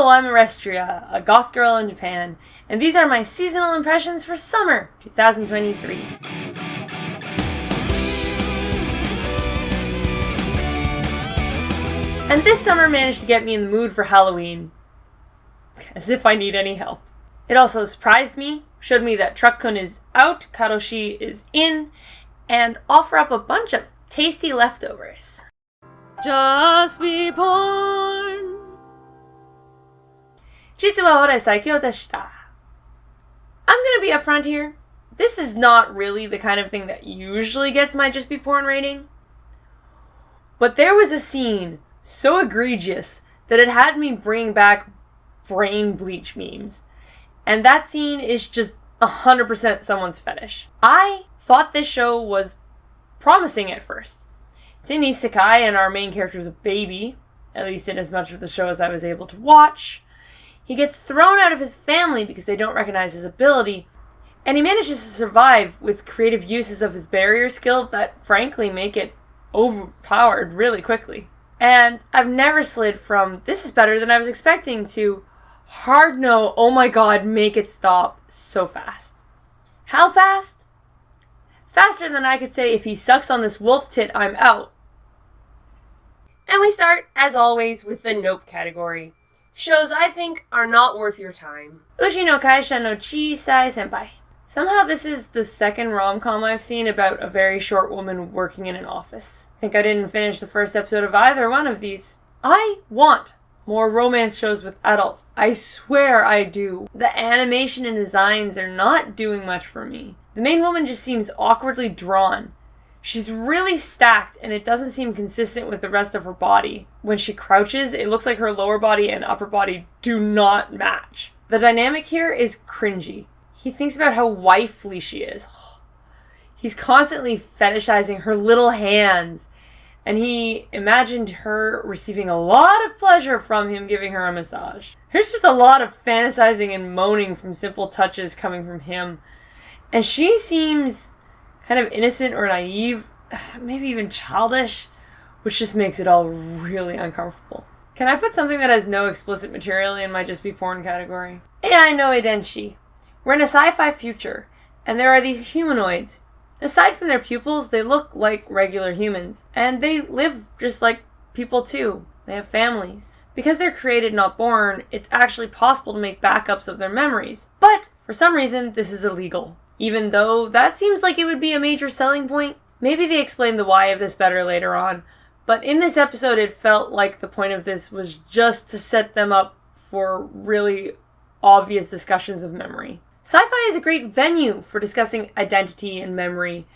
I'm Orestria, a goth girl in Japan, and these are my seasonal impressions for summer 2023. And this summer managed to get me in the mood for Halloween. As if I need any help. It also surprised me, showed me that Truck-kun is out, Karoshi is in, and offer up a bunch of tasty leftovers. Just be porn! 実は俺最強でした. I'm gonna be upfront here. This is not really the kind of thing that usually gets my Just Be Porn rating. But there was a scene so egregious that it had me bring back brain bleach memes. And that scene is just 100% someone's fetish. I thought this show was promising at first. It's in isekai and our main character is a baby, at least in as much of the show as I was able to watch. He gets thrown out of his family because they don't recognize his ability, and he manages to survive with creative uses of his barrier skill that frankly make it overpowered really quickly. And I've never slid from this is better than I was expecting to hard no, oh my god, make it stop so fast. How fast? Faster than I could say if he sucks on this wolf tit, I'm out. And we start, as always, with the nope category. Shows I think are not worth your time. Uchi no Kaisha no Chisai Senpai. Somehow this is the second rom-com I've seen about a very short woman working in an office. I think I didn't finish the first episode of either one of these. I want more romance shows with adults. I swear I do. The animation and designs are not doing much for me. The main woman just seems awkwardly drawn. She's really stacked and it doesn't seem consistent with the rest of her body. When she crouches, it looks like her lower body and upper body do not match. The dynamic here is cringy. He thinks about how wifely she is. He's constantly fetishizing her little hands. And he imagined her receiving a lot of pleasure from him giving her a massage. There's just a lot of fantasizing and moaning from simple touches coming from him. And she seems kind of innocent or naive, maybe even childish, which just makes it all really uncomfortable. Can I put something that has no explicit material in my Just Be Porn category? AI no Edenshi. We're in a sci-fi future, and there are these humanoids. Aside from their pupils, they look like regular humans, and they live just like people too. They have families. Because they're created, not born, it's actually possible to make backups of their memories. But, for some reason, this is illegal. Even though that seems like it would be a major selling point. Maybe they explain the why of this better later on, but in this episode it felt like the point of this was just to set them up for really obvious discussions of memory. Sci-fi is a great venue for discussing identity and memory,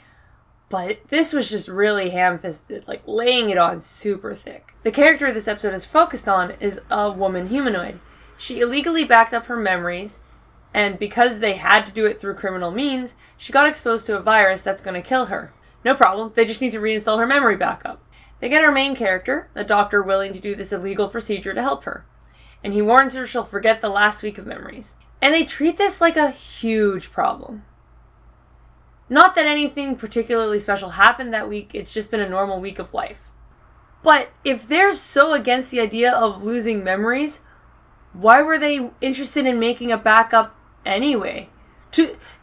but this was just really ham-fisted, like laying it on super thick. The character this episode is focused on is a woman humanoid. She illegally backed up her memories, and because they had to do it through criminal means, she got exposed to a virus that's going to kill her. No problem, they just need to reinstall her memory backup. They get our main character, a doctor willing to do this illegal procedure to help her. And he warns her she'll forget the last week of memories. And they treat this like a huge problem. Not that anything particularly special happened that week, it's just been a normal week of life. But if they're so against the idea of losing memories, why were they interested in making a backup anyway?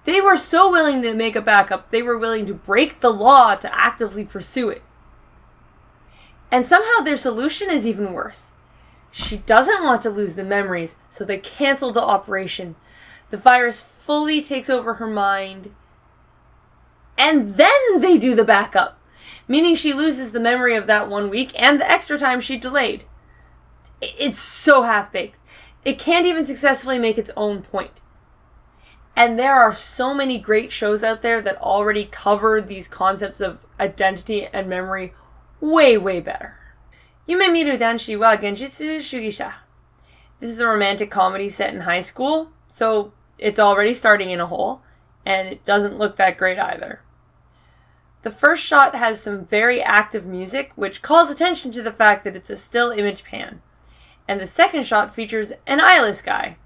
They were so willing to make a backup, they were willing to break the law to actively pursue it. And somehow their solution is even worse. She doesn't want to lose the memories, so they cancel the operation. The virus fully takes over her mind. And then they do the backup, meaning she loses the memory of that 1 week and the extra time she delayed. It's so half-baked. It can't even successfully make its own point. And there are so many great shows out there that already cover these concepts of identity and memory way, way better. Yume miru danshi wa genjitsu shugisha. This is a romantic comedy set in high school, so it's already starting in a hole, and it doesn't look that great either. The first shot has some very active music, which calls attention to the fact that it's a still image pan. And the second shot features an eyeless guy.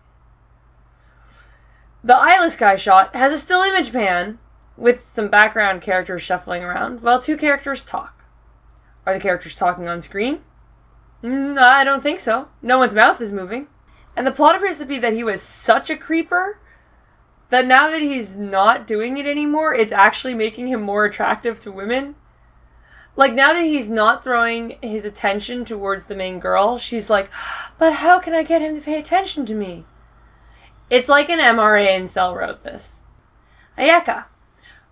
The eyeless guy shot has a still image pan with some background characters shuffling around while two characters talk. Are the characters talking on screen? I don't think so. No one's mouth is moving. And the plot appears to be that he was such a creeper that now that he's not doing it anymore, it's actually making him more attractive to women. Like, now that he's not throwing his attention towards the main girl, she's like, but how can I get him to pay attention to me? It's like an MRA incel wrote this. Ayaka.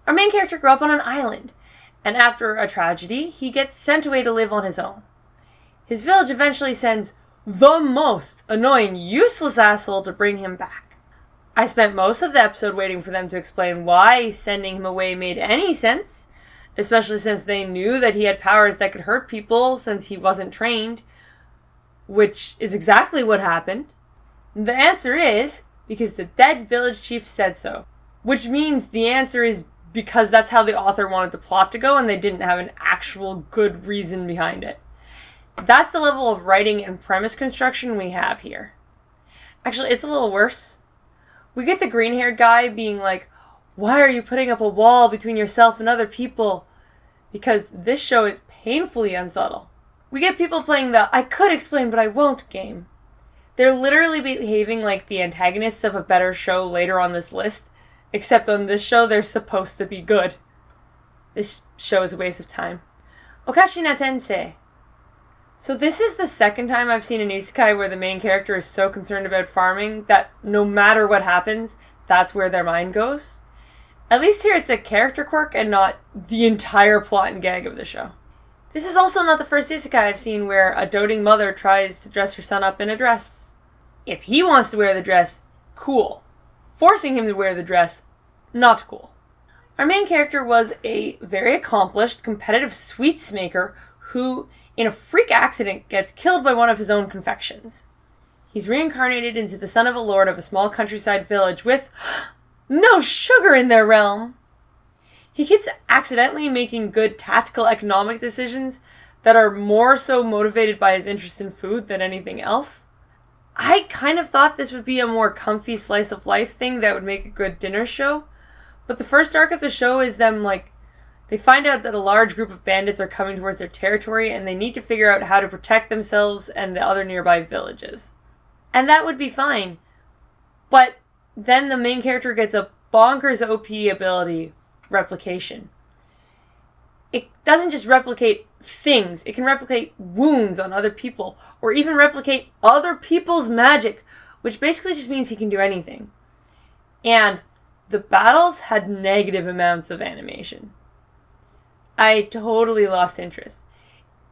Our main character grew up on an island, and after a tragedy, he gets sent away to live on his own. His village eventually sends the most annoying, useless asshole to bring him back. I spent most of the episode waiting for them to explain why sending him away made any sense, especially since they knew that he had powers that could hurt people since he wasn't trained, which is exactly what happened. The answer is because the dead village chief said so, which means the answer is because that's how the author wanted the plot to go and they didn't have an actual good reason behind it. That's the level of writing and premise construction we have here. Actually, it's a little worse. We get the green-haired guy being like, why are you putting up a wall between yourself and other people? Because this show is painfully unsubtle. We get people playing the I could explain but I won't game. They're literally behaving like the antagonists of a better show later on this list, except on this show they're supposed to be good. This show is a waste of time. Okashi na tensei. So this is the second time I've seen an isekai where the main character is so concerned about farming that no matter what happens, that's where their mind goes. At least here it's a character quirk and not the entire plot and gag of the show. This is also not the first isekai I've seen where a doting mother tries to dress her son up in a dress. If he wants to wear the dress, cool. Forcing him to wear the dress, not cool. Our main character was a very accomplished, competitive sweets maker who, in a freak accident, gets killed by one of his own confections. He's reincarnated into the son of a lord of a small countryside village with no sugar in their realm. He keeps accidentally making good tactical economic decisions that are more so motivated by his interest in food than anything else. I kind of thought this would be a more comfy slice of life thing that would make a good dinner show, but the first arc of the show is them they find out that a large group of bandits are coming towards their territory and they need to figure out how to protect themselves and the other nearby villages. And that would be fine. But then the main character gets a bonkers OP ability, replication. It doesn't just replicate things, it can replicate wounds on other people, or even replicate other people's magic, which basically just means he can do anything. And the battles had negative amounts of animation. I totally lost interest.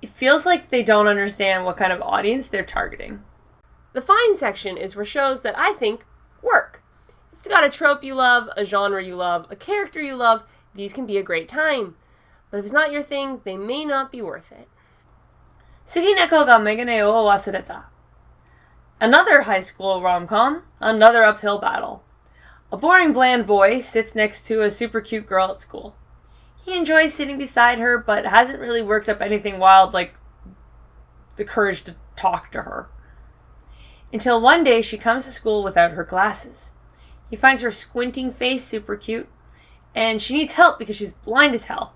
It feels like they don't understand what kind of audience they're targeting. The fine section is for shows that I think work. If it's got a trope you love, a genre you love, a character you love, these can be a great time. But if it's not your thing, they may not be worth it. Sugi neko ga megane o wasureta. Another high school rom-com, another uphill battle. A boring bland boy sits next to a super cute girl at school. He enjoys sitting beside her, but hasn't really worked up anything wild like the courage to talk to her. Until one day she comes to school without her glasses. He finds her squinting face super cute, and she needs help because she's blind as hell.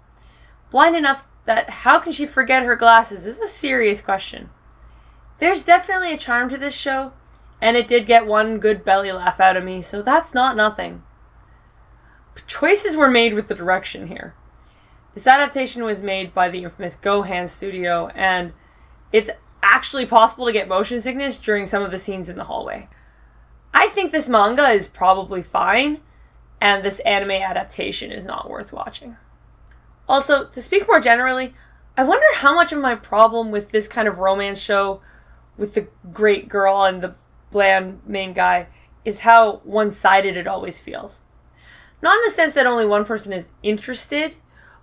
Blind enough that how can she forget her glasses is a serious question. There's definitely a charm to this show, and it did get one good belly laugh out of me, so that's not nothing. But choices were made with the direction here. This adaptation was made by the infamous Gohan studio, and it's actually possible to get motion sickness during some of the scenes in the hallway. I think this manga is probably fine, and this anime adaptation is not worth watching. Also, to speak more generally, I wonder how much of my problem with this kind of romance show with the great girl and the bland main guy is how one-sided it always feels. Not in the sense that only one person is interested,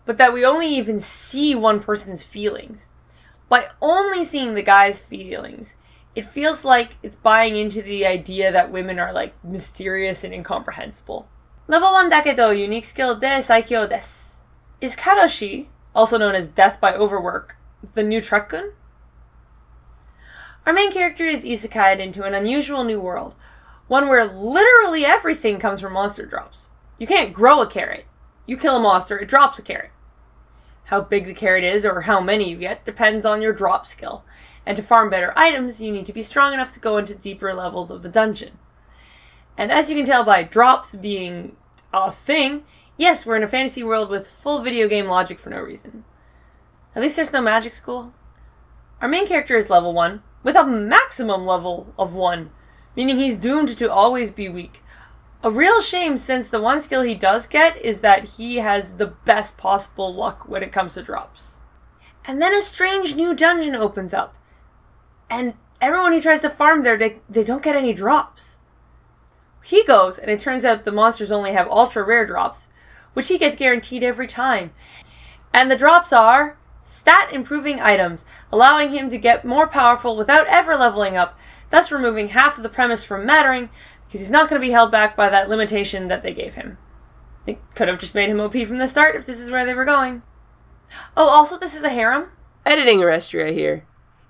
but that we only even see one person's feelings. By only seeing the guy's feelings, it feels like it's buying into the idea that women are mysterious and incomprehensible. Level 1 dakedo unique skill de saikyo desu. Is Karoshi, also known as Death by Overwork, the new truck-gun? Our main character is isekai'd into an unusual new world, one where literally everything comes from monster drops. You can't grow a carrot. You kill a monster, it drops a carrot. How big the carrot is or how many you get depends on your drop skill, And to farm better items, you need to be strong enough to go into deeper levels of the dungeon. And as you can tell by drops being a thing, yes, we're in a fantasy world with full video game logic for no reason. At least there's no magic school. Our main character is level 1, with a maximum level of 1, meaning he's doomed to always be weak. A real shame, since the one skill he does get is that he has the best possible luck when it comes to drops. And then a strange new dungeon opens up, and everyone who tries to farm there, they don't get any drops. He goes, and it turns out the monsters only have ultra rare drops, which he gets guaranteed every time. And the drops are stat improving items, allowing him to get more powerful without ever leveling up, thus removing half of the premise from mattering, because he's not going to be held back by that limitation that they gave him. They could have just made him OP from the start if this is where they were going. Oh, also this is a harem? Editing Orestria here.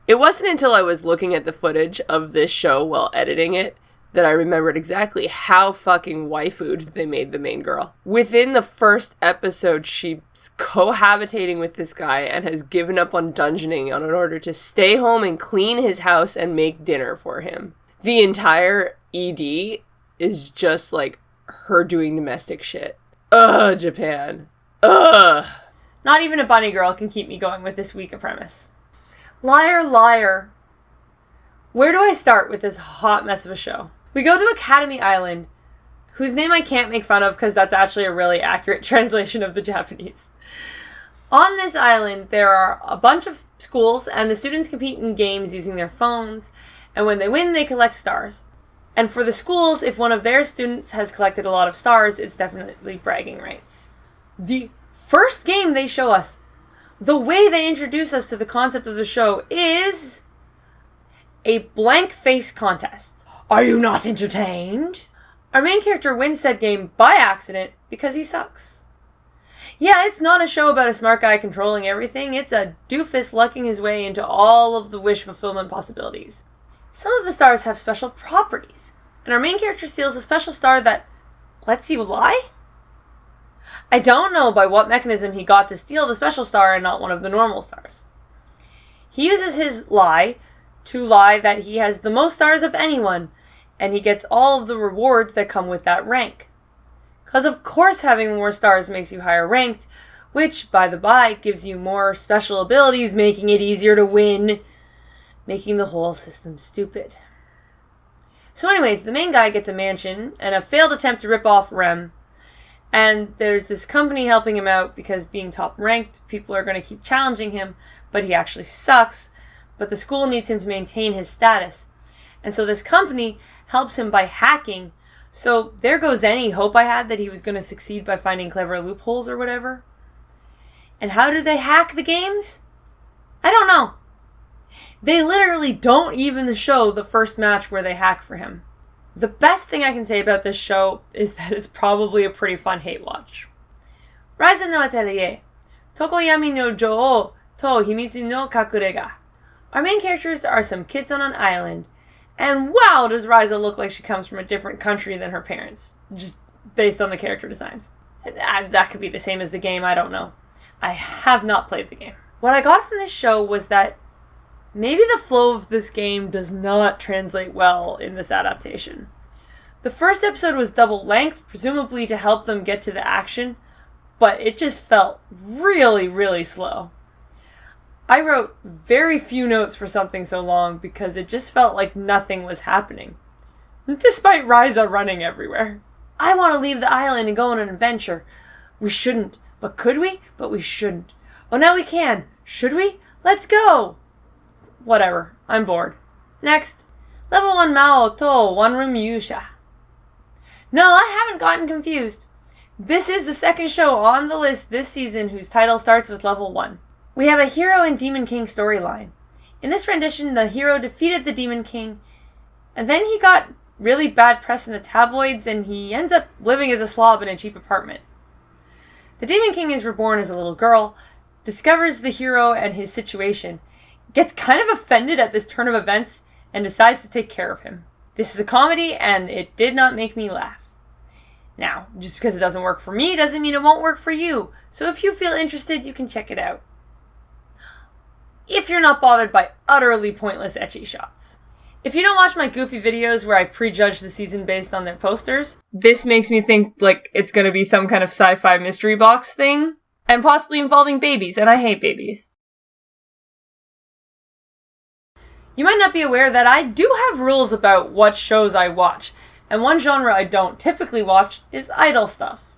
It wasn't until I was looking at the footage of this show while editing it that I remembered exactly how fucking waifu'd they made the main girl. Within the first episode, she's cohabitating with this guy and has given up on dungeoning in order to stay home and clean his house and make dinner for him. The entire ED is just like her doing domestic shit. Ugh, Japan. Ugh. Not even a bunny girl can keep me going with this weak a premise. Liar, liar. Where do I start with this hot mess of a show? We go to Academy Island, whose name I can't make fun of because that's actually a really accurate translation of the Japanese. On this island, there are a bunch of schools, and the students compete in games using their phones, and when they win, they collect stars. And for the schools, if one of their students has collected a lot of stars, it's definitely bragging rights. The first game they show us, the way they introduce us to the concept of the show, is a blank face contest. Are you not entertained? Our main character wins said game by accident because he sucks. Yeah, it's not a show about a smart guy controlling everything. It's a doofus lucking his way into all of the wish fulfillment possibilities. Some of the stars have special properties, and our main character steals a special star that lets you lie? I don't know by what mechanism he got to steal the special star and not one of the normal stars. He uses his lie to lie that he has the most stars of anyone, and he gets all of the rewards that come with that rank. Because of course having more stars makes you higher ranked, which, by the by, gives you more special abilities, making it easier to win, making the whole system stupid. So anyways, the main guy gets a mansion and a failed attempt to rip off Rem, and there's this company helping him out because being top ranked, people are going to keep challenging him, but he actually sucks, but the school needs him to maintain his status. And so this company helps him by hacking. So there goes any hope I had that he was going to succeed by finding clever loopholes or whatever. And how do they hack the games? I don't know. They literally don't even show the first match where they hack for him. The best thing I can say about this show is that it's probably a pretty fun hate watch. Rise no Atelier. Tokoyami no Joou to Himitsu no Kakurega. Our main characters are some kids on an island. And wow, does Ryza look like she comes from a different country than her parents. Just based on the character designs. That could be the same as the game, I don't know. I have not played the game. What I got from this show was that maybe the flow of this game does not translate well in this adaptation. The first episode was double length, presumably to help them get to the action, but it just felt really, really slow. I wrote very few notes for something so long because it just felt like nothing was happening, despite Ryza running everywhere. I want to leave the island and go on an adventure. We shouldn't, but could we? But we shouldn't. Oh, now we can. Should we? Let's go! Whatever, I'm bored. Next. Level 1 Mao to One Room Yusha. No, I haven't gotten confused. This is the second show on the list this season whose title starts with level 1. We have a hero and Demon King storyline. In this rendition, the hero defeated the Demon King, and then he got really bad press in the tabloids, and he ends up living as a slob in a cheap apartment. The Demon King is reborn as a little girl, discovers the hero and his situation, gets kind of offended at this turn of events, and decides to take care of him. This is a comedy, and it did not make me laugh. Now, just because it doesn't work for me doesn't mean it won't work for you, so if you feel interested, you can check it out. if you're not bothered by utterly pointless ecchi shots. If you don't watch my goofy videos where I prejudge the season based on their posters, this makes me think like it's gonna be some kind of sci-fi mystery box thing, and possibly involving babies, and I hate babies. You might not be aware that I do have rules about what shows I watch, and one genre I don't typically watch is idol stuff.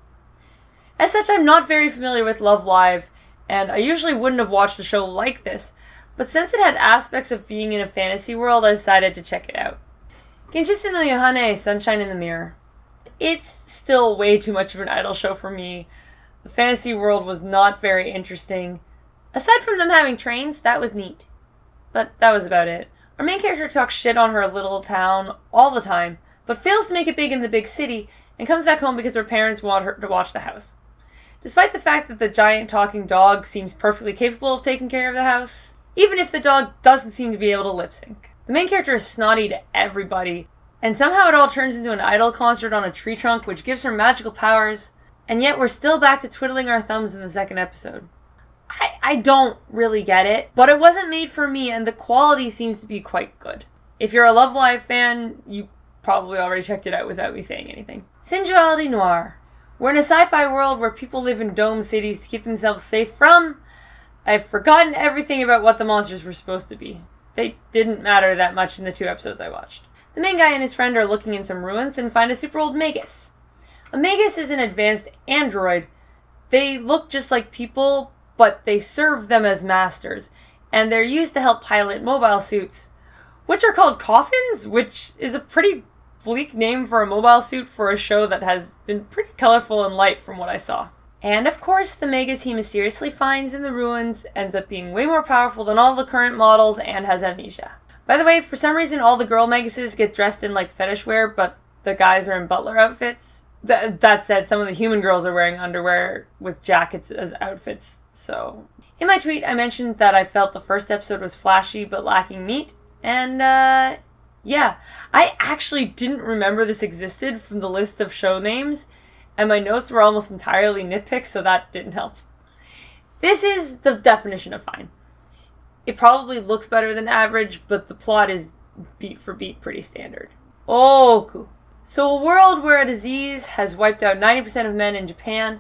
As such, I'm not very familiar with Love Live, and I usually wouldn't have watched a show like this, but since it had aspects of being in a fantasy world, I decided to check it out. Genjutsu no Yohane, Sunshine in the Mirror. It's still way too much of an idol show for me. The fantasy world was not very interesting. Aside from them having trains, that was neat. But that was about it. Our main character talks shit on her little town all the time, but fails to make it big in the big city, and comes back home because her parents want her to watch the house. Despite the fact that the giant talking dog seems perfectly capable of taking care of the house, even if the dog doesn't seem to be able to lip sync. The main character is snotty to everybody, and somehow it all turns into an idol concert on a tree trunk which gives her magical powers, and yet we're still back to twiddling our thumbs in the second episode. I don't really get it, but it wasn't made for me and the quality seems to be quite good. If you're a Love Live fan, you probably already checked it out without me saying anything. Sensuality Noir. We're in a sci-fi world where people live in dome cities to keep themselves safe from... I've forgotten everything about what the monsters were supposed to be. They didn't matter that much in the 2 episodes I watched. The main guy and his friend are looking in some ruins and find a super old Magus. A Magus is an advanced android. They look just like people, but they serve them as masters, and they're used to help pilot mobile suits, which are called coffins, which is a pretty bleak name for a mobile suit for a show that has been pretty colorful and light from what I saw. And of course, the Magus he mysteriously finds in the ruins ends up being way more powerful than all the current models and has amnesia. By the way, for some reason all the girl Maguses get dressed in like fetish wear, but the guys are in butler outfits. That said, some of the human girls are wearing underwear with jackets as outfits, so... In my tweet, I mentioned that I felt the first episode was flashy but lacking meat, and yeah. I actually didn't remember this existed from the list of show names, and my notes were almost entirely nitpicks, so that didn't help. This is the definition of fine. It probably looks better than average, but the plot is beat for beat pretty standard. Oku. So a world where a disease has wiped out 90% of men in Japan,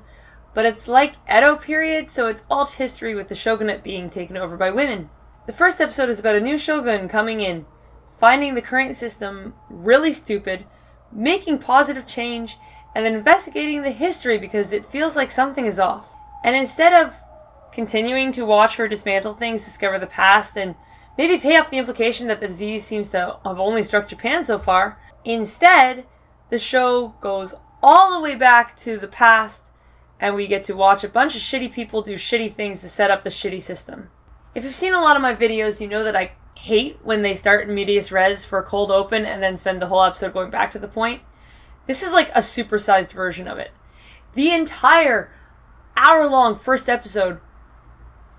but it's like Edo period, so it's alt history with the shogunate being taken over by women. The first episode is about a new shogun coming in, finding the current system really stupid, making positive change, and then investigating the history because it feels like something is off. And instead of continuing to watch her dismantle things, discover the past, and maybe pay off the implication that the disease seems to have only struck Japan so far, instead, the show goes all the way back to the past, and we get to watch a bunch of shitty people do shitty things to set up the shitty system. If you've seen a lot of my videos, you know that I hate when they start in medias res for a cold open and then spend the whole episode going back to the point. This is like a supersized version of it. The entire hour-long first episode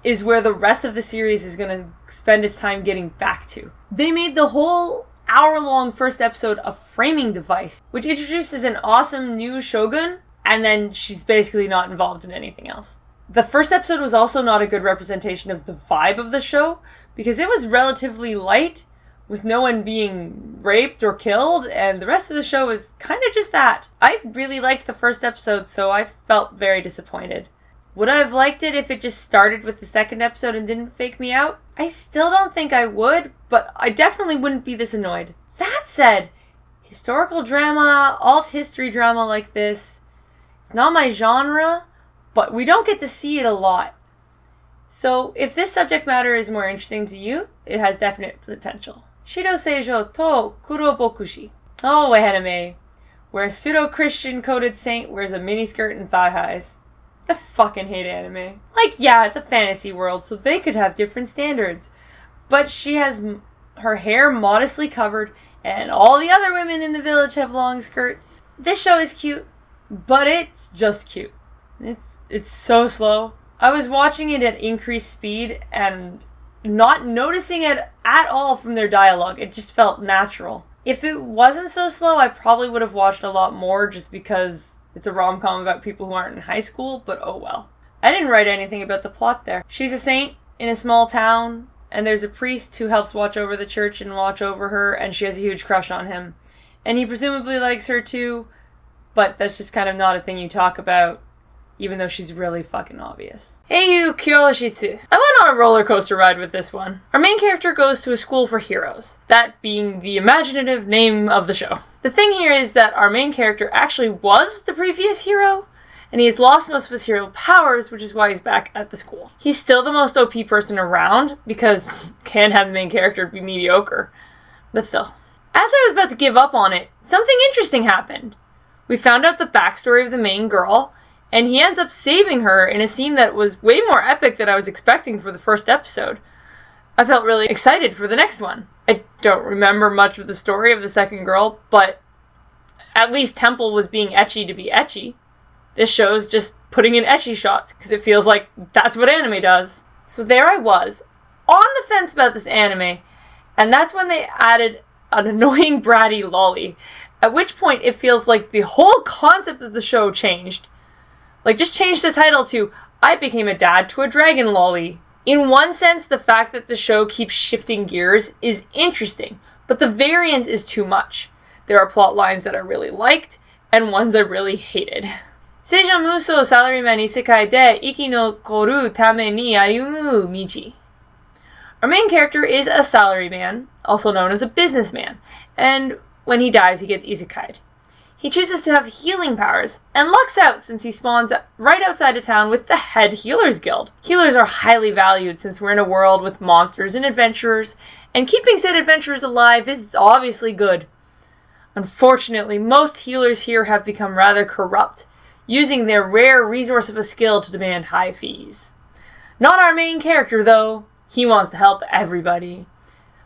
is where the rest of the series is going to spend its time getting back to. They made the whole hour-long first episode a framing device, which introduces an awesome new shogun, and then she's basically not involved in anything else. The first episode was also not a good representation of the vibe of the show, because it was relatively light, with no one being raped or killed, and the rest of the show is kind of just that. I really liked the first episode, so I felt very disappointed. Would I have liked it if it just started with the second episode and didn't fake me out? I still don't think I would, but I definitely wouldn't be this annoyed. That said, historical drama, alt history drama like this, it's not my genre, but we don't get to see it a lot. So if this subject matter is more interesting to you, it has definite potential. Shiro Seijo to Kuro Bokushi. Oh, anime, where a pseudo-Christian coded saint wears a miniskirt and thigh highs. I fucking hate anime. Like, yeah, it's a fantasy world, so they could have different standards. But she has her hair modestly covered, and all the other women in the village have long skirts. This show is cute, but it's just cute. It's so slow. I was watching it at increased speed, and not noticing it at all from their dialogue. It just felt natural. If it wasn't so slow, I probably would have watched a lot more just because it's a rom-com about people who aren't in high school, but oh well. I didn't write anything about the plot there. She's a saint in a small town, and there's a priest who helps watch over the church and watch over her, and she has a huge crush on him. And he presumably likes her too, but that's just kind of not a thing you talk about, even though she's really fucking obvious. Heiyu Kyoshitsu. I went on a roller coaster ride with this one. Our main character goes to a school for heroes, that being the imaginative name of the show. The thing here is that our main character actually was the previous hero, and he has lost most of his hero powers, which is why he's back at the school. He's still the most OP person around, because can't have the main character be mediocre. But still. As I was about to give up on it, something interesting happened. We found out the backstory of the main girl, and he ends up saving her in a scene that was way more epic than I was expecting for the first episode. I felt really excited for the next one. I don't remember much of the story of the second girl, but at least Temple was being ecchi to be ecchi. This show's just putting in ecchi shots, because it feels like that's what anime does. So there I was, on the fence about this anime, and that's when they added an annoying bratty lolly, at which point it feels like the whole concept of the show changed. Like, just change the title to, I became a dad to a dragon lolly. In one sense, the fact that the show keeps shifting gears is interesting, but the variance is too much. There are plot lines that I really liked, and ones I really hated. Seijan Muso salaryman isekai de iki no koru tame ni ayumu michi. Our main character is a salaryman, also known as a businessman, and when he dies, he gets isekai'd. He chooses to have healing powers, and lucks out since he spawns right outside of town with the head Healers Guild. Healers are highly valued since we're in a world with monsters and adventurers, and keeping said adventurers alive is obviously good. Unfortunately, most healers here have become rather corrupt, using their rare resource of a skill to demand high fees. Not our main character, though. He wants to help everybody.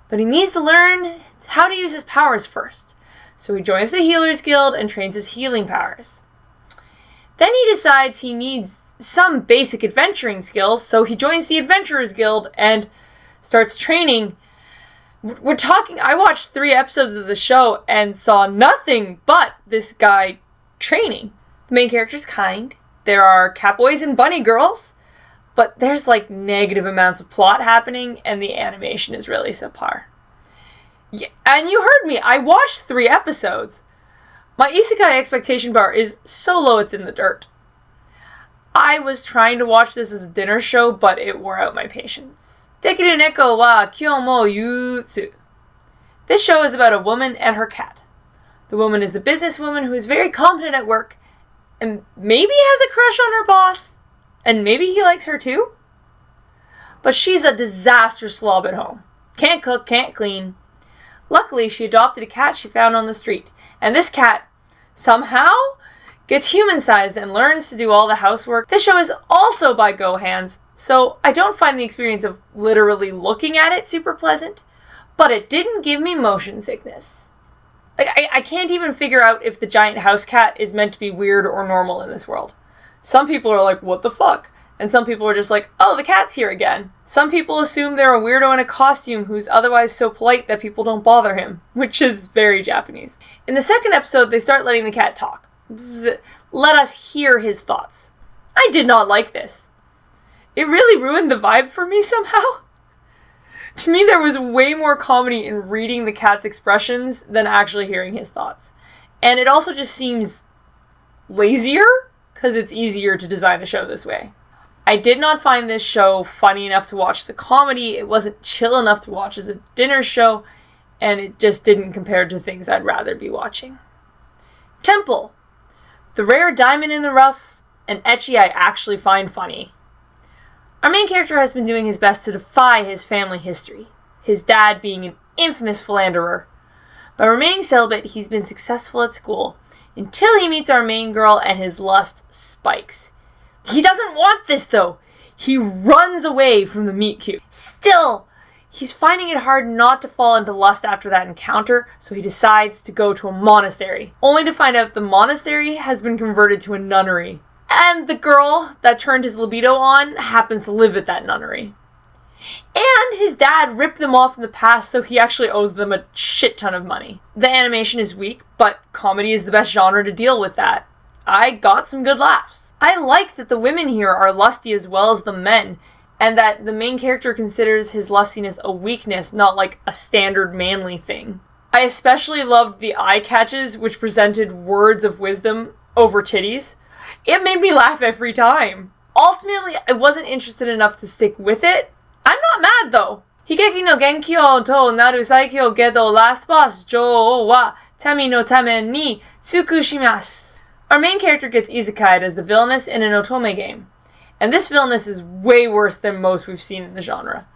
But he needs to learn how to use his powers first. So he joins the Healers Guild and trains his healing powers. Then he decides he needs some basic adventuring skills, so he joins the Adventurers Guild and starts training. I watched 3 episodes of the show and saw nothing but this guy training. The main character's kind. There are catboys and bunny girls, but there's like negative amounts of plot happening, and the animation is really subpar. Yeah, and you heard me, I watched 3 episodes. My isekai expectation bar is so low it's in the dirt. I was trying to watch this as a dinner show, but it wore out my patience. Dekiru neko wa kyou mo yutsu. This show is about a woman and her cat. The woman is a businesswoman who is very competent at work, and maybe has a crush on her boss, and maybe he likes her too? But she's a disaster slob at home. Can't cook, can't clean. Luckily, she adopted a cat she found on the street, and this cat, somehow, gets human-sized and learns to do all the housework. This show is also by Go Hands, so I don't find the experience of literally looking at it super pleasant, but it didn't give me motion sickness. I can't even figure out if the giant house cat is meant to be weird or normal in this world. Some people are like, what the fuck? And some people are just like, oh, the cat's here again. Some people assume they're a weirdo in a costume who's otherwise so polite that people don't bother him, which is very Japanese. In the second episode, they start letting the cat talk. Let us hear his thoughts. I did not like this. It really ruined the vibe for me somehow. To me, there was way more comedy in reading the cat's expressions than actually hearing his thoughts. And it also just seems lazier, because it's easier to design a show this way. I did not find this show funny enough to watch as a comedy, it wasn't chill enough to watch as a dinner show, and it just didn't compare to things I'd rather be watching. Temple. The rare diamond in the rough, and ecchi I actually find funny. Our main character has been doing his best to defy his family history, his dad being an infamous philanderer. By remaining celibate, he's been successful at school, until he meets our main girl and his lust spikes. He doesn't want this, though. He runs away from the meet cute. Still, he's finding it hard not to fall into lust after that encounter, so he decides to go to a monastery, only to find out the monastery has been converted to a nunnery. And the girl that turned his libido on happens to live at that nunnery. And his dad ripped them off in the past, so he actually owes them a shit ton of money. The animation is weak, but comedy is the best genre to deal with that. I got some good laughs. I like that the women here are lusty as well as the men, and that the main character considers his lustiness a weakness, not like a standard manly thing. I especially loved the eye catches, which presented words of wisdom over titties. It made me laugh every time. Ultimately, I wasn't interested enough to stick with it. I'm not mad though. Higeki no Genki o to naru saikyo gedo last boss Joe wa Tami no tame ni tsukushimasu. Our main character gets isekai'd as the villainess in an otome game. And this villainess is way worse than most we've seen in the genre.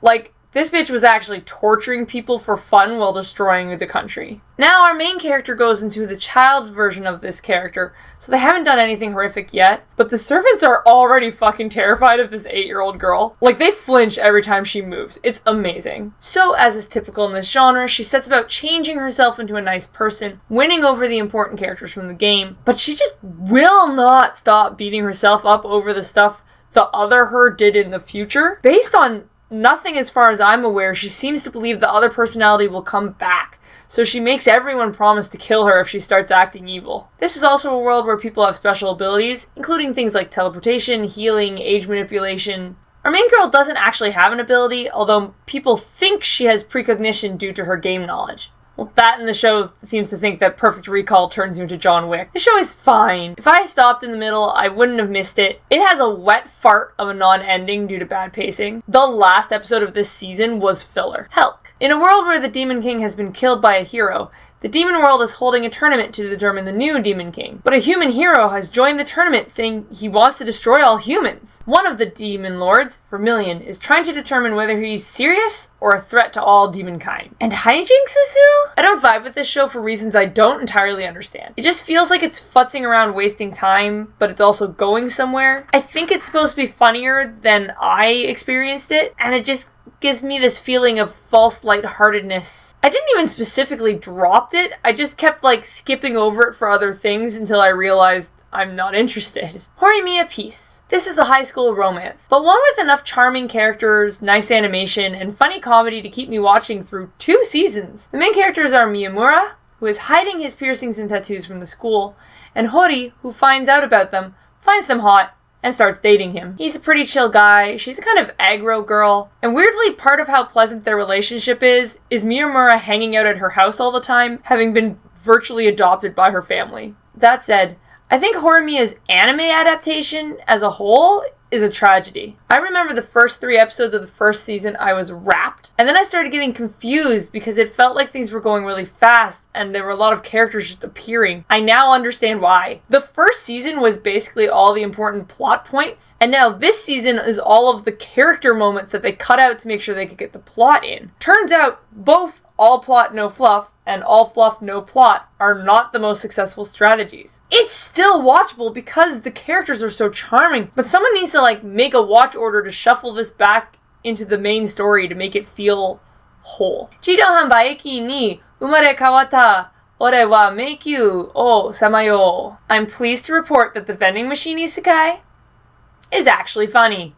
Like, this bitch was actually torturing people for fun while destroying the country. Now our main character goes into the child version of this character, so they haven't done anything horrific yet, but the servants are already fucking terrified of this 8-year-old girl. Like, they flinch every time she moves. It's amazing. So, as is typical in this genre, she sets about changing herself into a nice person, winning over the important characters from the game, but she just will not stop beating herself up over the stuff the other her did in the future. Based on nothing as far as I'm aware, she seems to believe the other personality will come back, so she makes everyone promise to kill her if she starts acting evil. This is also a world where people have special abilities, including things like teleportation, healing, age manipulation. Our main girl doesn't actually have an ability, although people think she has precognition due to her game knowledge. Well, that in the show seems to think that perfect recall turns you into John Wick. The show is fine. If I stopped in the middle, I wouldn't have missed it. It has a wet fart of a non-ending due to bad pacing. The last episode of this season was filler. Helk. In a world where the Demon King has been killed by a hero, the demon world is holding a tournament to determine the new Demon King. But a human hero has joined the tournament saying he wants to destroy all humans. One of the demon lords, Vermilion, is trying to determine whether he's serious or a threat to all demonkind. And hijinks ensue? I don't vibe with this show for reasons I don't entirely understand. It just feels like it's futzing around wasting time, but it's also going somewhere. I think it's supposed to be funnier than I experienced it, and it just gives me this feeling of false lightheartedness. I didn't even specifically dropped it, I just kept skipping over it for other things until I realized I'm not interested. Horimiya Peace. This is a high school romance, but one with enough charming characters, nice animation, and funny comedy to keep me watching through 2 seasons. The main characters are Miyamura, who is hiding his piercings and tattoos from the school, and Hori, who finds out about them, finds them hot, and starts dating him. He's a pretty chill guy, she's a kind of aggro girl, and weirdly part of how pleasant their relationship is Miyamura hanging out at her house all the time, having been virtually adopted by her family. That said, I think Horimiya's anime adaptation as a whole is a tragedy. I remember the first 3 episodes of the first season I was wrapped, and then I started getting confused because it felt like things were going really fast and there were a lot of characters just appearing. I now understand why. The first season was basically all the important plot points, and now this season is all of the character moments that they cut out to make sure they could get the plot in. Turns out both all plot no fluff and all fluff no plot are not the most successful strategies. It's still watchable because the characters are so charming, but someone needs to make a watch order to shuffle this back into the main story to make it feel whole. Chido hanbaeki ni umare kawata ore wa meikyu o samayo. I'm pleased to report that the vending machine isekai is actually funny.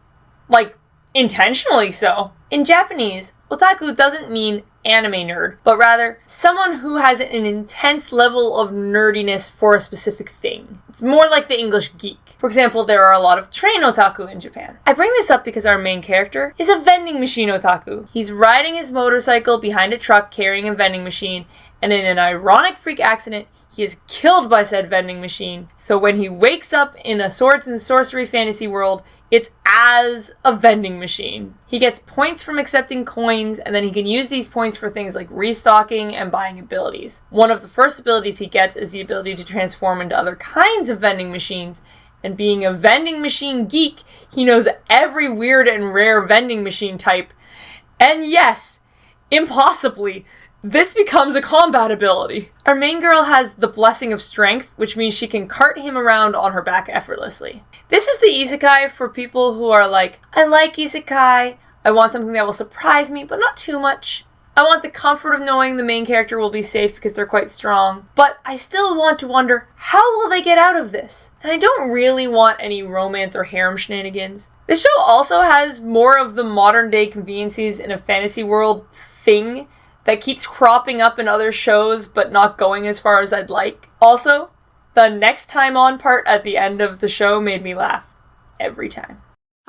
Intentionally so. In Japanese, otaku doesn't mean anime nerd, but rather someone who has an intense level of nerdiness for a specific thing. It's more like the English geek. For example, there are a lot of train otaku in Japan. I bring this up because our main character is a vending machine otaku. He's riding his motorcycle behind a truck carrying a vending machine, and in an ironic freak accident, he is killed by said vending machine. So when he wakes up in a swords and sorcery fantasy world, it's as a vending machine. He gets points from accepting coins, and then he can use these points for things like restocking and buying abilities. One of the first abilities he gets is the ability to transform into other kinds of vending machines, and being a vending machine geek, he knows every weird and rare vending machine type. And yes, impossibly, this becomes a combat ability. Our main girl has the Blessing of Strength, which means she can cart him around on her back effortlessly. This is the isekai for people who are I like isekai, I want something that will surprise me, but not too much. I want the comfort of knowing the main character will be safe because they're quite strong, but I still want to wonder, how will they get out of this? And I don't really want any romance or harem shenanigans. This show also has more of the modern day conveniences in a fantasy world thing that keeps cropping up in other shows but not going as far as I'd like. Also, the next time on part at the end of the show made me laugh every time.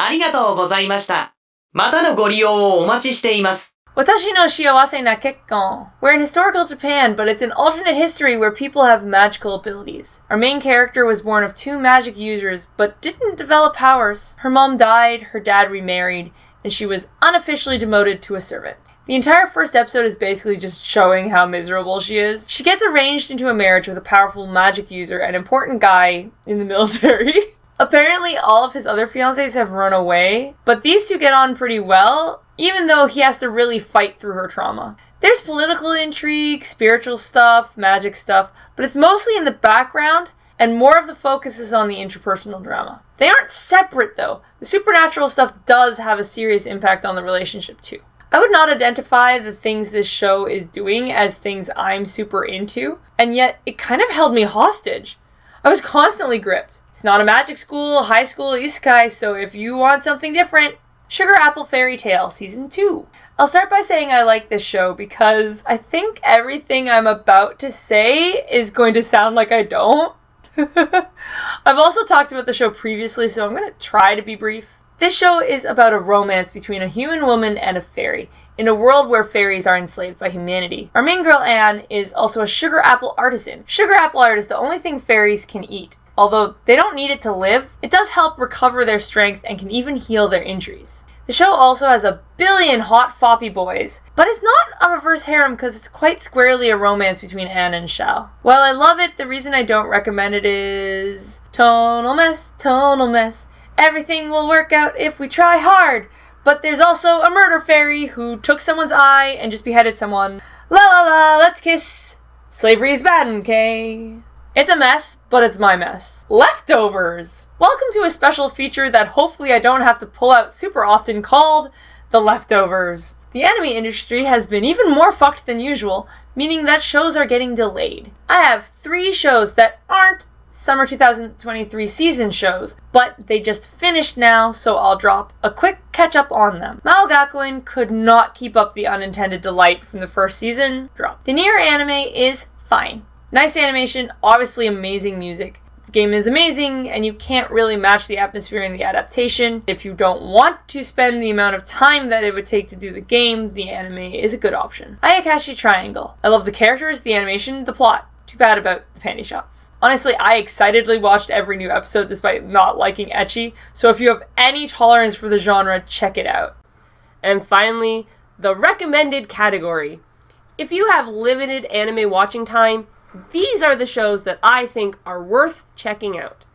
ありがとうございました。またのご利用をお待ちしています。Watashi no shiawase na kekkon. We're in historical Japan, but it's an alternate history where people have magical abilities. Our main character was born of 2 magic users, but didn't develop powers. Her mom died, her dad remarried, and she was unofficially demoted to a servant. The entire first episode is basically just showing how miserable she is. She gets arranged into a marriage with a powerful magic user, an important guy in the military. Apparently, all of his other fiancés have run away, but these 2 get on pretty well, even though he has to really fight through her trauma. There's political intrigue, spiritual stuff, magic stuff, but it's mostly in the background, and more of the focus is on the interpersonal drama. They aren't separate, though. The supernatural stuff does have a serious impact on the relationship, too. I would not identify the things this show is doing as things I'm super into, and yet it kind of held me hostage. I was constantly gripped. It's not a magic school, high school isekai, so if you want something different, Sugar Apple Fairy Tale Season 2. I'll start by saying I like this show because I think everything I'm about to say is going to sound like I don't. I've also talked about the show previously, so I'm going to try to be brief. This show is about a romance between a human woman and a fairy, in a world where fairies are enslaved by humanity. Our main girl, Anne, is also a sugar apple artisan. Sugar apple art is the only thing fairies can eat. Although they don't need it to live, it does help recover their strength and can even heal their injuries. The show also has a billion hot foppy boys, but it's not a reverse harem because it's quite squarely a romance between Anne and Shao. While I love it, the reason I don't recommend it is... tonal mess, tonal mess. Everything will work out if we try hard. But there's also a murder fairy who took someone's eye and just beheaded someone. La la la, let's kiss. Slavery is bad, mmkay. It's a mess, but it's my mess. Leftovers! Welcome to a special feature that hopefully I don't have to pull out super often called The Leftovers. The anime industry has been even more fucked than usual, meaning that shows are getting delayed. I have 3 shows that aren't Summer 2023 season shows, but they just finished now, so I'll drop a quick catch-up on them. Mao Gakuen could not keep up the unintended delight from the first season. Drop. The Nier anime is fine. Nice animation, obviously amazing music. The game is amazing, and you can't really match the atmosphere in the adaptation. If you don't want to spend the amount of time that it would take to do the game, the anime is a good option. Ayakashi Triangle. I love the characters, the animation, the plot. Too bad about the panty shots. Honestly, I excitedly watched every new episode despite not liking ecchi, so if you have any tolerance for the genre, check it out. And finally, the recommended category. If you have limited anime watching time, these are the shows that I think are worth checking out.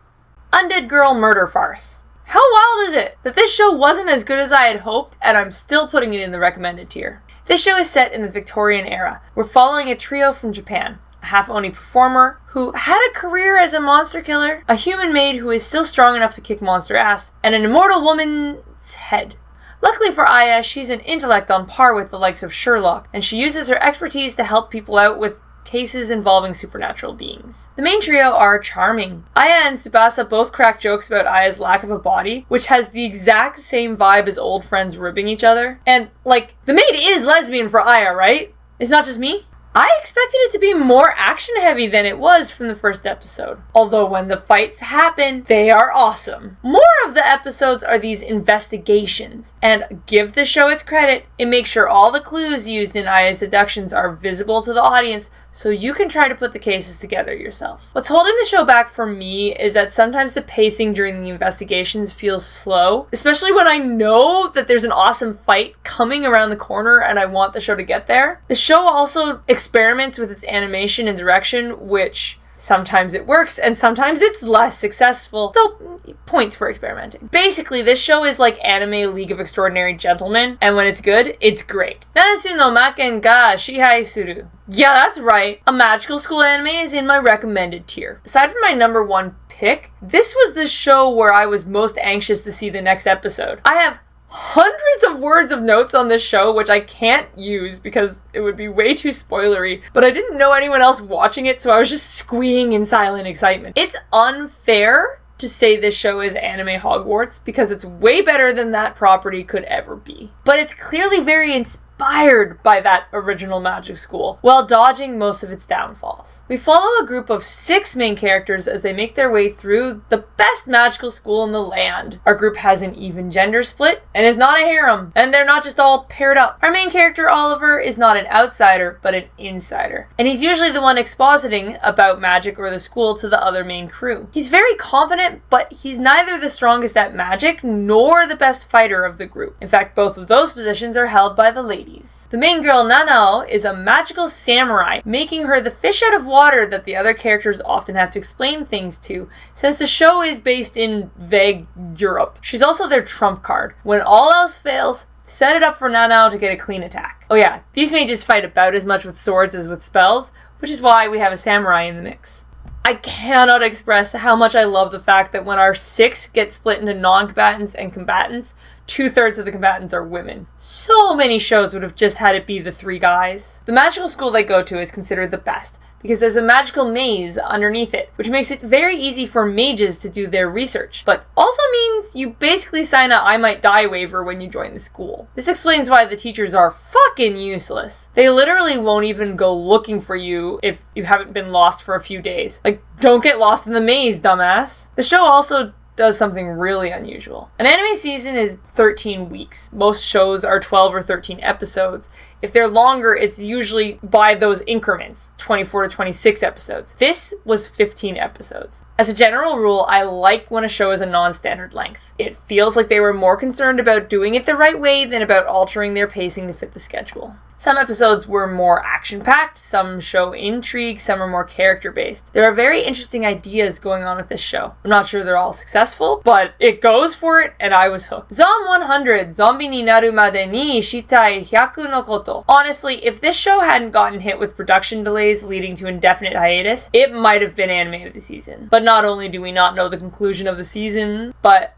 Undead Girl Murder Farce. How wild is it that this show wasn't as good as I had hoped, and I'm still putting it in the recommended tier. This show is set in the Victorian era. We're following a trio from Japan. A half-oni performer who had a career as a monster killer, a human maid who is still strong enough to kick monster ass, and an immortal woman's head. Luckily for Aya, she's an intellect on par with the likes of Sherlock, and she uses her expertise to help people out with cases involving supernatural beings. The main trio are charming. Aya and Tsubasa both crack jokes about Aya's lack of a body, which has the exact same vibe as old friends ribbing each other. And, the maid is lesbian for Aya, right? It's not just me? I expected it to be more action-heavy than it was from the first episode. Although when the fights happen, they are awesome. More of the episodes are these investigations. And give the show its credit, it makes sure all the clues used in Aya's deductions are visible to the audience, so you can try to put the cases together yourself. What's holding the show back for me is that sometimes the pacing during the investigations feels slow, especially when I know that there's an awesome fight coming around the corner and I want the show to get there. The show also experiments with its animation and direction, which sometimes it works and sometimes it's less successful, though points for experimenting. Basically, this show is like anime League of Extraordinary Gentlemen, and when it's good, it's great. Nanatsu no Maken ga Shihai Suru. Yeah, that's right. A magical school anime is in my recommended tier. Aside from my number 1 pick, this was the show where I was most anxious to see the next episode. I have hundreds of words of notes on this show, which I can't use because it would be way too spoilery, but I didn't know anyone else watching it, so I was just squeeing in silent excitement. It's unfair to say this show is anime Hogwarts because it's way better than that property could ever be. But it's clearly very inspired by that original magic school, while dodging most of its downfalls. We follow a group of 6 main characters as they make their way through the best magical school in the land. Our group has an even gender split and is not a harem, and they're not just all paired up. Our main character, Oliver, is not an outsider, but an insider, and he's usually the one expositing about magic or the school to the other main crew. He's very competent, but he's neither the strongest at magic nor the best fighter of the group. In fact, both of those positions are held by the ladies. The main girl, Nanao, is a magical samurai, making her the fish out of water that the other characters often have to explain things to, since the show is based in vague Europe. She's also their trump card. When all else fails, set it up for Nanao to get a clean attack. Oh yeah, these mages fight about as much with swords as with spells, which is why we have a samurai in the mix. I cannot express how much I love the fact that when our 6 get split into non-combatants and combatants, 2/3 of the combatants are women. So many shows would have just had it be the 3 guys. The magical school they go to is considered the best, because there's a magical maze underneath it, which makes it very easy for mages to do their research, but also means you basically sign a I might die waiver when you join the school. This explains why the teachers are fucking useless. They literally won't even go looking for you if you haven't been lost for a few days. Like, don't get lost in the maze, dumbass. The show also does something really unusual. An anime season is 13 weeks. Most shows are 12 or 13 episodes. If they're longer, it's usually by those increments, 24 to 26 episodes. This was 15 episodes. As a general rule, I like when a show is a non-standard length. It feels like they were more concerned about doing it the right way than about altering their pacing to fit the schedule. Some episodes were more action-packed, some show intrigue, some are more character-based. There are very interesting ideas going on with this show. I'm not sure they're all successful, but it goes for it, and I was hooked. Zom 100, Zombie ni naru made ni shitai hyaku no koto. Honestly, if this show hadn't gotten hit with production delays leading to indefinite hiatus, it might have been anime of the season. But not only do we not know the conclusion of the season, but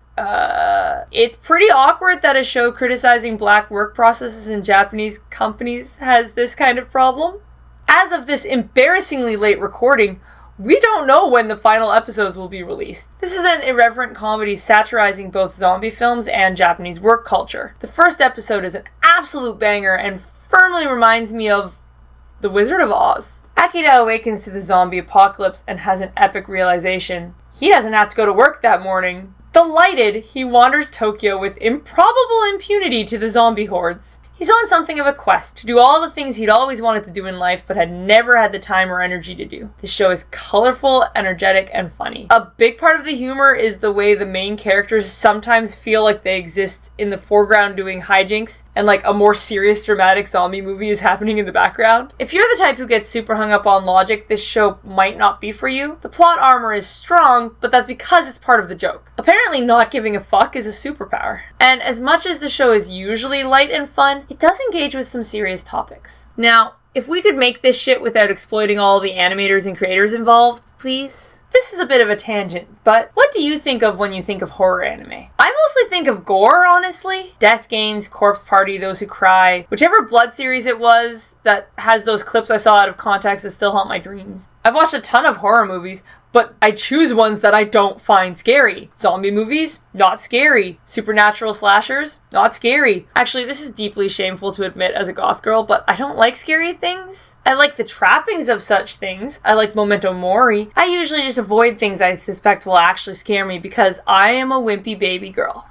it's pretty awkward that a show criticizing black work processes in Japanese companies has this kind of problem. As of this embarrassingly late recording, we don't know when the final episodes will be released. This is an irreverent comedy satirizing both zombie films and Japanese work culture. The first episode is an absolute banger and firmly reminds me of The Wizard of Oz. Akira awakens to the zombie apocalypse and has an epic realization. He doesn't have to go to work that morning. Delighted, he wanders Tokyo with improbable impunity to the zombie hordes. He's on something of a quest to do all the things he'd always wanted to do in life but had never had the time or energy to do. This show is colorful, energetic, and funny. A big part of the humor is the way the main characters sometimes feel like they exist in the foreground doing hijinks and like a more serious dramatic zombie movie is happening in the background. If you're the type who gets super hung up on logic, this show might not be for you. The plot armor is strong, but that's because it's part of the joke. Apparently not giving a fuck is a superpower. And as much as the show is usually light and fun, it does engage with some serious topics. Now, if we could make this shit without exploiting all the animators and creators involved, please? This is a bit of a tangent, but what do you think of when you think of horror anime? I mostly think of gore, honestly. Death Games, Corpse Party, Those Who Cry, whichever Blood series it was that has those clips I saw out of context that still haunt my dreams. I've watched a ton of horror movies, but I choose ones that I don't find scary. Zombie movies, not scary. Supernatural slashers, not scary. Actually, this is deeply shameful to admit as a goth girl, but I don't like scary things. I like the trappings of such things. I like memento mori. I usually just avoid things I suspect will actually scare me because I am a wimpy baby girl.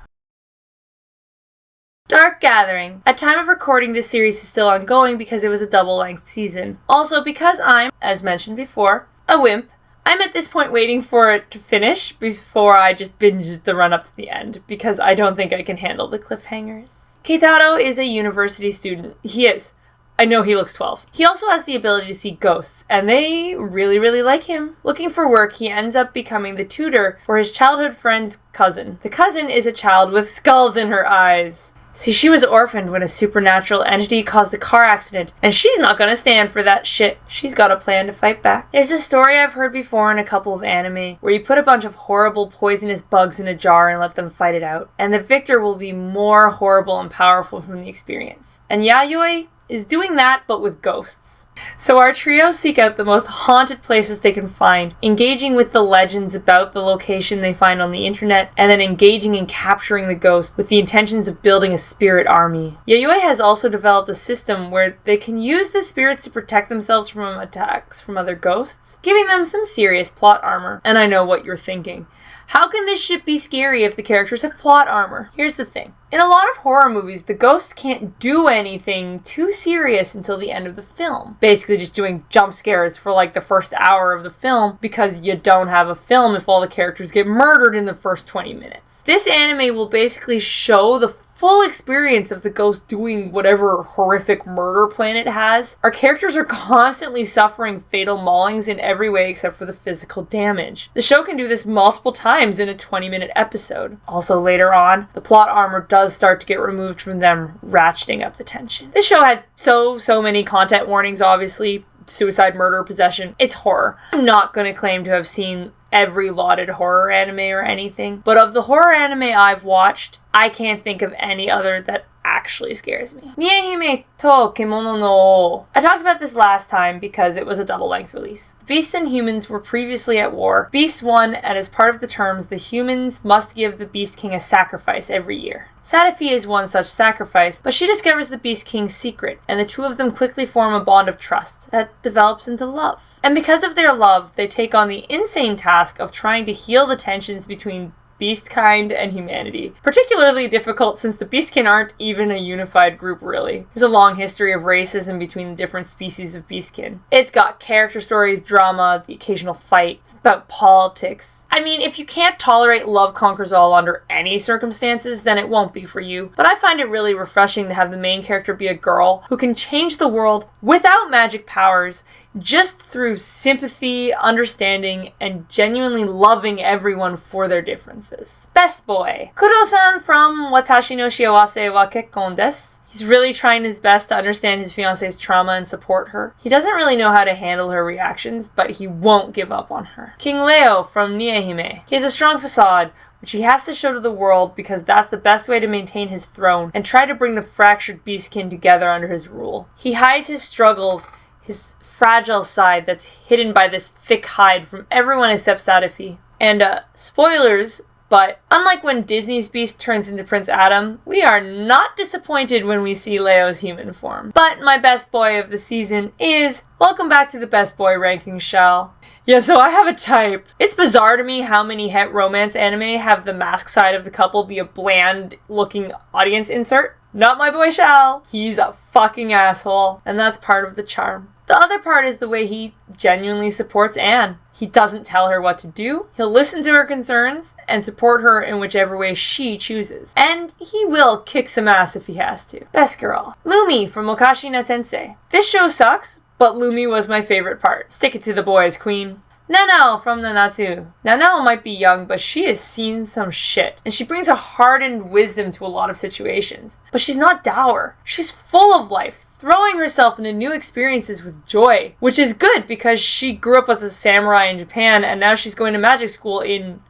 Dark Gathering. At time of recording, this series is still ongoing because it was a double-length season. Also, because I'm, as mentioned before, a wimp, I'm at this point waiting for it to finish before I just binge the run-up to the end, because I don't think I can handle the cliffhangers. Keitaro is a university student. He is. I know he looks 12. He also has the ability to see ghosts, and they really, really like him. Looking for work, he ends up becoming the tutor for his childhood friend's cousin. The cousin is a child with skulls in her eyes. See, she was orphaned when a supernatural entity caused a car accident, and she's not gonna stand for that shit. She's got a plan to fight back. There's a story I've heard before in a couple of anime, where you put a bunch of horrible poisonous bugs in a jar and let them fight it out, and the victor will be more horrible and powerful from the experience. And Yayoi is doing that, but with ghosts. So our trio seek out the most haunted places they can find, engaging with the legends about the location they find on the internet, and then engaging and capturing the ghost with the intentions of building a spirit army. Yayoi has also developed a system where they can use the spirits to protect themselves from attacks from other ghosts, giving them some serious plot armor. And I know what you're thinking. How can this shit be scary if the characters have plot armor? Here's the thing. In a lot of horror movies, the ghosts can't do anything too serious until the end of the film. Basically just doing jump scares for like the first hour of the film because you don't have a film if all the characters get murdered in the first 20 minutes. This anime will basically show the full experience of the ghost doing whatever horrific murder plan it has. Our characters are constantly suffering fatal maulings in every way except for the physical damage. The show can do this multiple times in a 20-minute episode. Also later on, the plot armor does start to get removed from them, ratcheting up the tension. This show has so many content warnings, obviously. Suicide, murder, possession. It's horror. I'm not going to claim to have seen every lauded horror anime or anything, but of the horror anime I've watched, I can't think of any other that actually scares me. Niehime to Kemono no O. I talked about this last time because it was a double-length release. Beasts and humans were previously at war. Beast won, and as part of the terms, the humans must give the Beast King a sacrifice every year. Sadafi is one such sacrifice, but she discovers the Beast King's secret, and the two of them quickly form a bond of trust that develops into love. And because of their love, they take on the insane task of trying to heal the tensions between beastkind and humanity. Particularly difficult since the beastkin aren't even a unified group, really. There's a long history of racism between the different species of beastkin. It's got character stories, drama, the occasional fight. It's about politics. I mean, if you can't tolerate love conquers all under any circumstances, then it won't be for you. But I find it really refreshing to have the main character be a girl who can change the world without magic powers, just through sympathy, understanding, and genuinely loving everyone for their differences. Best boy. Kuro-san from Watashi no Shiawase wa Kekkon desu. He's really trying his best to understand his fiance's trauma and support her. He doesn't really know how to handle her reactions, but he won't give up on her. King Leo from Niehime. He has a strong facade, which he has to show to the world because that's the best way to maintain his throne and try to bring the fractured beastkin together under his rule. He hides his struggles, his fragile side that's hidden by this thick hide from everyone except Sadafi. And, spoilers, but unlike when Disney's Beast turns into Prince Adam, we are not disappointed when we see Leo's human form. But my best boy of the season is... Welcome back to the best boy rankings, Shal. Yeah, so I have a type. It's bizarre to me how many het romance anime have the mask side of the couple be a bland-looking audience insert. Not my boy Shal. He's a fucking asshole, and that's part of the charm. The other part is the way he genuinely supports Anne. He doesn't tell her what to do. He'll listen to her concerns and support her in whichever way she chooses. And he will kick some ass if he has to. Best girl. Lumi from Mokashi na Tensei. This show sucks, but Lumi was my favorite part. Stick it to the boys, queen. Nanao from Nanatsu. Nanao might be young, but she has seen some shit. And she brings a hardened wisdom to a lot of situations. But she's not dour. She's full of life, throwing herself into new experiences with joy. Which is good because she grew up as a samurai in Japan and now she's going to magic school in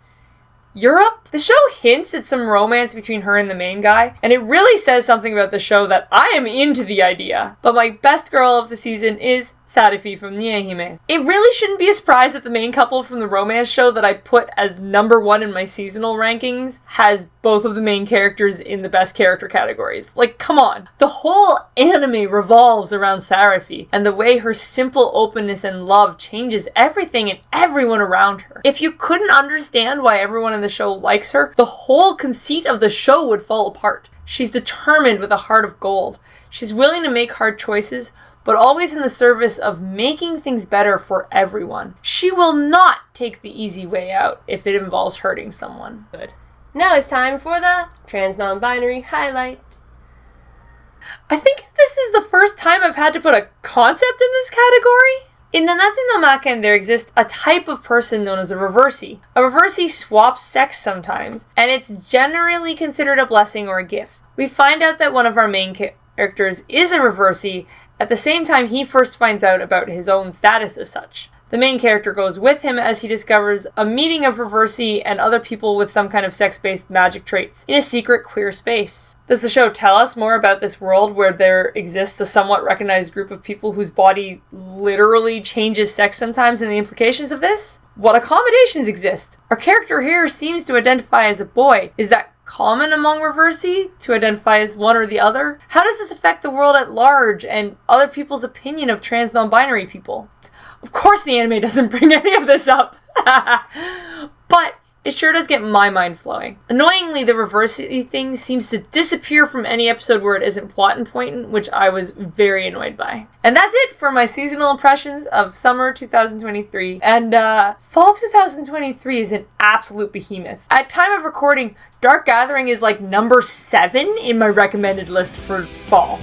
Europe? The show hints at some romance between her and the main guy, and it really says something about the show that I am into the idea. But my best girl of the season is Sadafi from Niehime. It really shouldn't be a surprise that the main couple from the romance show that I put as number one in my seasonal rankings has both of the main characters in the best character categories. Like, come on. The whole anime revolves around Sadafi, and the way her simple openness and love changes everything and everyone around her. If you couldn't understand why everyone in the show likes her, the whole conceit of the show would fall apart. She's determined with a heart of gold. She's willing to make hard choices, but always in the service of making things better for everyone. She will not take the easy way out if it involves hurting someone. Good. Now it's time for the trans non-binary highlight. I think this is the first time I've had to put a concept in this category. In Nanatsu no Maken, there exists a type of person known as a reversee. A reversee swaps sex sometimes, and it's generally considered a blessing or a gift. We find out that one of our main characters is a reversee at the same time he first finds out about his own status as such. The main character goes with him as he discovers a meeting of reversee and other people with some kind of sex-based magic traits in a secret queer space. Does the show tell us more about this world where there exists a somewhat recognized group of people whose body literally changes sex sometimes, and the implications of this? What accommodations exist? Our character here seems to identify as a boy. Is that common among reversey to identify as one or the other? How does this affect the world at large and other people's opinion of trans non-binary people? Of course the anime doesn't bring any of this up. But it sure does get my mind flowing. Annoyingly, the reversey thing seems to disappear from any episode where it isn't plot important, which I was very annoyed by. And that's it for my seasonal impressions of summer 2023. And fall 2023 is an absolute behemoth. At time of recording, Dark Gathering is like number 7 in my recommended list for fall.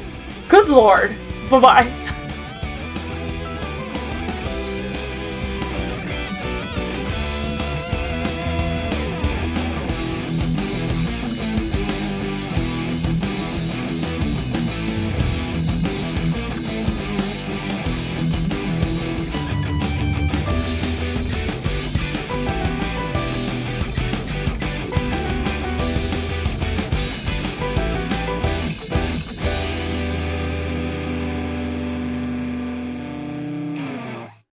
Good lord. Bye-bye.